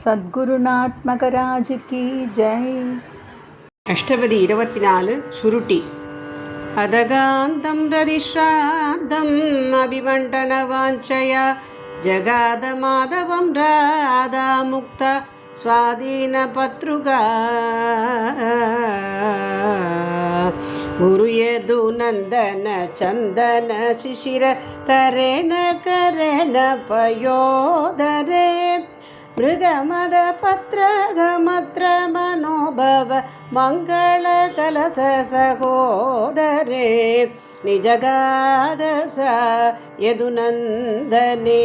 சத்குருநாத் மகராஜ் கி ஜெய். அஷ்டபதி 24 சுருட்டி. அதகாந்தம் ரதிஸ்ராந்தம் அபிமண்டன வாஞ்சயா ஜகாத மாதவம் ராதா முக்தா ஸ்வாதீன பத்ருகா குருயது நந்தன சந்தன சிசிர தரேன கரேன பயோதரே மிருகமத பத்ரகமத்ர மனோபவ மங்கள கலச சகோதரே நிஜகாதச யதுநந்தனே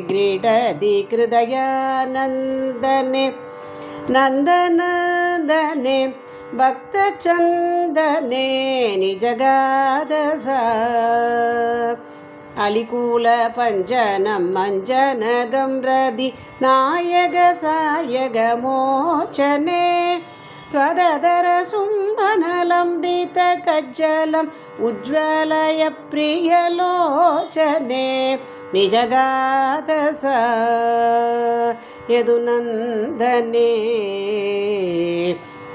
கிரீடதி கிருதயானந்தனே நந்தநந்தனே பக்தச்சந்தனே நிஜகாதச அலிகூல பஞ்சனம் மஞ்சனகம் ரதி நாயக சாயக மோச்சனே த்வததர சும்பனலம்பித கஜ்ஜலம் உஜ்வலய பிரியலோச்சனே நிஜகாதச யதுநந்தனே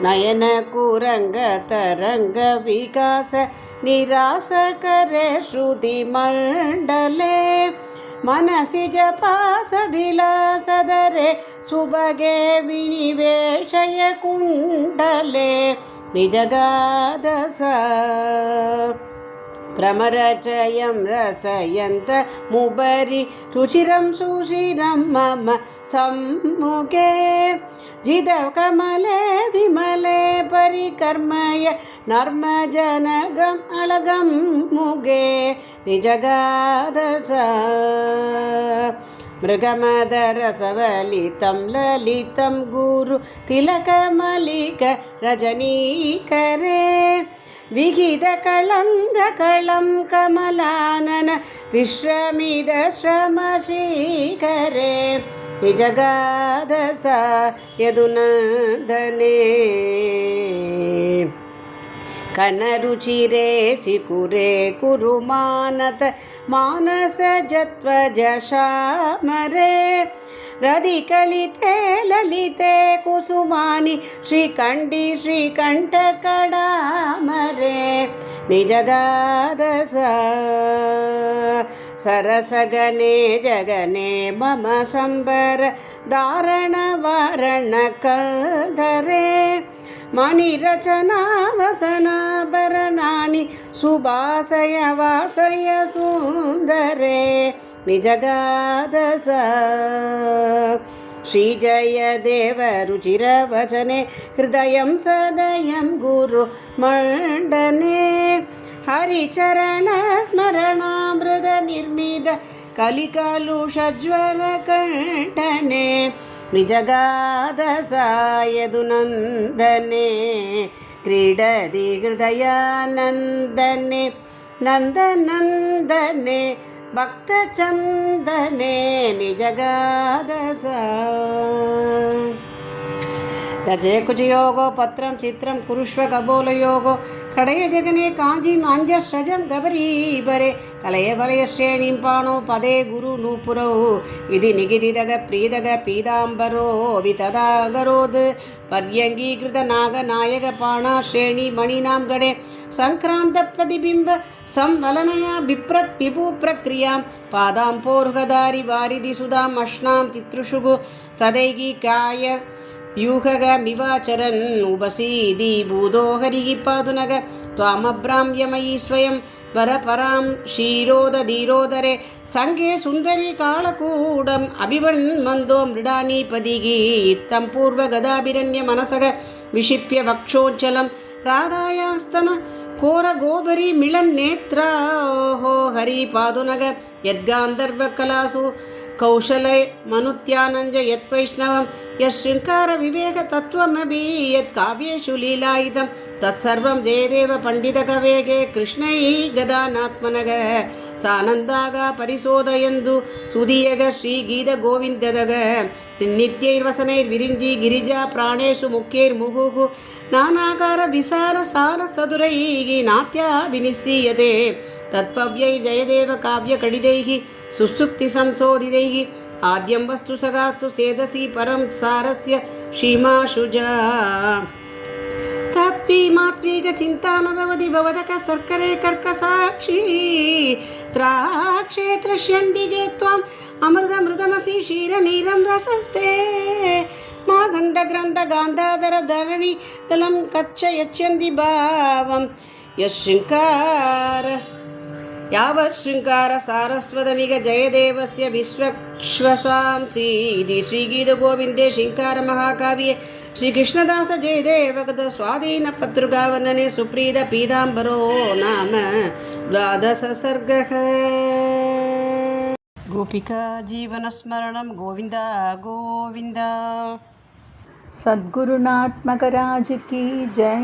நயன குரங்க தரங்க விகாச நிராச करे श्रुति मंडले मनसि जपास विलासदरे सुभगे विनिवेशय कुंडले निजगादस प्रमरचयं रसयन्त मुबरि रुचिरं सुशिरं मम सम्मुखे जिदव कमले विमले परिकर्मय नर्मजनगम अलगम मुगे निजगादस मृगमदरसवलितं ललितं गुरु तिलकमलिक रजनीकरे विहित कलंग कलं कमलानन विश्रमिद श्रमशीकरे निजगादस यदुनन्दने कनरुचिरे सिकुरे कुरुमानत मानस जत्वज श्यामरे रदिकलिते ललिते कुसुमानि श्रीकण्ठी श्रीकण्ठकडामरे निजगादस सरसगने जगने मम संबर धारण वारण कंधरे मणिरचना वसनाभरणानि सुभासय वासय सुंदरे निजगादस श्रीजयदेव रुचिरवचने हृदयं सदयं गुरु मंडने हरिचरण स्मरणामृत निर्मित कलिकलुषज्वल कंठने निजगादस यदुनन्दने क्रीडति हृदयानन्दने नन्दनन्दने भक्तचन्दने निजगादस रजयकुजयोगो पत्रं चित्रं कुरुष्व कबोलयोगो कड़य जगने कांजी मांजस्रजं गबरीबरे कलय वलय श्रेणीं पाणो पदे गुरु नूपुरौ इति निगिदिदग प्रीदग पीताम्बरो वितदागरोद् पर्यङ्गीकृत नाग नायक पाणा श्रेणी मणिनां गणे संक्रांत प्रतिबिंब संवलनया विप्रत् पिपु प्रक्रियां पादां पोर्हदारि वारिधि सुधां अश्नां चित्रुषुगु सदैगी काय व्यूहग मिवाचरन् उपसीदि भूदो हरिः पादुनग त्वामभ्राम्यमयी स्वयं वरपरां क्षीरोदधीरोदरे संगे सुन्दरी कालकूडम् अभिवन्मन्दो मृडानीपदिः इत्थं पूर्वगदाभिरण्य मनसग विक्षिप्य वक्षोज्जलं राधायास्तन कोरगोबरी मिलन्नेत्राहो हरिपादुनग यद्गान्धर्वकलासु कौशले मनुत्यानंज यत्वैष्णवं यशृंकार विवेक तत्वमभि यत्काव्येषु लीलायितं तत्सर्वं जयदेव पंडित कवेगे कृष्णै गदानात्मनग सानन्दाग परिशोधयन्तु सुधीयग श्रीगीत गोविन्ददग नित्यैर्वसनैर्विरिञ्जि गिरिजा प्राणेषु मुख्यैर्मुहुः नानाकार विसार सार सदुरैः नात्या विनिश्चीयते तत्पव्यै जयदेव काव्य कडिदैः सुसुक्ति संशोधितैः आद्यं वस्तु सगास्तु सेदसि परं सारस्य सीमाशुजा सात्वी मात्वीक चिंता न भवति भवदक सर्करे कर्कसाक्षी त्राक्षे त्रश्यन्ति त्वम् अमृतमृतमसि क्षीरनीलं रसस्ते मा गन्धग्रन्थ गान्धाधर धरणि दलं कच्छ यच्छन्ति भावं यशृङ्कार यावत् शृङ्गार सारस्वतमिग जयदेवस्य विश्वश्वसांसि इति श्रीगीतगोविन्दे शृङ्गार महाकाव्ये श्रीकृष्णदास जयदेव कृत स्वाधीन पत्रिकावर्णने सुप्रीत पीताम्बरो नाम द्वादश सर्गः। गोपिका जीवनस्मरणं गोविन्द गोविन्द। सद्गुरुनाथ महाराज की जय।